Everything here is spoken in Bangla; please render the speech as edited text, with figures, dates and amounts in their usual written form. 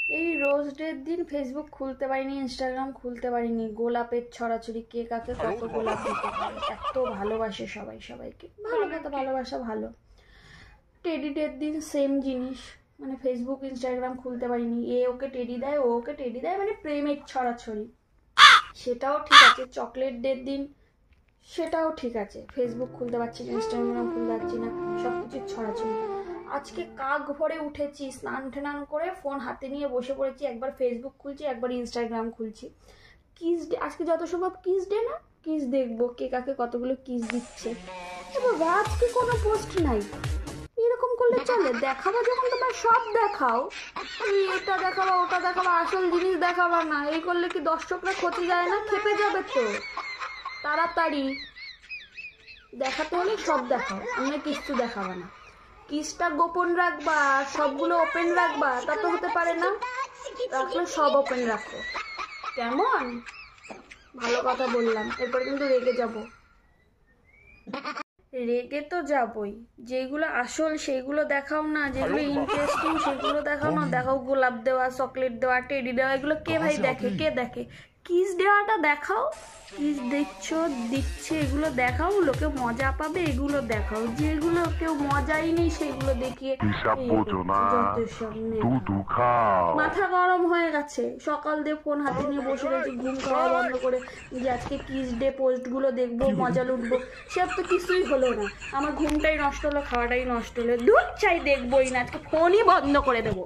এই রোজ ডের দিন ফেসবুক খুলতে পারিনি, ইনস্টাগ্রাম খুলতে পারিনি। গোলাপের ছড়াছড়ি, কে কাকে কত গোলাপ দিতে পারে, এত ভালোবাসে সবাই সবাইকে। ভালো কথা, ভালোবাসা ভালো। টেডি ডের দিন সেম জিনিস, মানে ফেসবুক ইনস্টাগ্রাম খুলতে পারিনি। এ ওকে টেডি দেয়, ও ওকে টেডি দেয়, মানে প্রেমের ছড়াছড়ি, সেটাও ঠিক আছে। চকলেট ডের দিন সেটাও ঠিক আছে, ফেসবুক খুলতে পারছি না, ইনস্টাগ্রাম খুলতে পারছি না, সব কিছুর ছড়াছড়ি। আজকে কাক ভরে উঠেছি, স্নান টেনান করে ফোন হাতে নিয়ে বসে পড়েছি, একবার ফেসবুক খুলছি, একবার ইনস্টাগ্রাম খুলছি। কিস ডে, আজকে যত সম্ভব কিস ডে না, কিস দেখবো কে কাকে কতগুলো কিস দিচ্ছে। এবার আজকে কোনো পোস্ট নাই, এরকম করলে চলে? দেখাবা যখন তোমার সব দেখাও, এটা দেখাবা ওটা দেখাবা, আসল জিনিস দেখাবা না, এই করলে কি দর্শকরা ক্ষতি যায় না? খেপে যাবে তো। তাড়াতাড়ি দেখাতে হলে সব দেখাও, আমি কিছু দেখাবা না। কিসটা গোপন রাখবা, সবগুলো ওপেন রাখবা, তা তো হতে পারে না। রাখলে সব ওপেন রাখো, কেমন? ভালো কথা বললাম, এরপর কিন্তু রেগে যাব। রেগে তো যাবই। যেগুলো আসল সেগুলো দেখাও না, যেগুলো ইন্টারেস্টিং সেগুলো দেখাও না। দেখাও গোলাপ দেওয়া, চকলেট দেওয়া, টেডি দেওয়া, এগুলো কে ভাই দেখে? কে দেখে? কিস দেওয়াটা দেখাও, কিস দিচ্ছে এগুলো দেখাও, লোকে মজা পাবে এগুলো দেখাও। যেগুলো কেউ মজাই নেই সেগুলো দেখিয়ে মাথা গরম হয়ে গেছে। সকাল দিয়ে ফোন হাতে নিয়ে বসে রয়েছি, ঘুম খাওয়া বন্ধ করে, যে আজকে কিস ডে পোস্টগুলো দেখবো, মজা লুটবো। সব তো কিছুই হলো না, আমার ঘুমটাই নষ্ট হলো, খাওয়াটাই নষ্ট হলো। দুধ চাই দেখবোই না, আজকে ফোনই বন্ধ করে দেবো।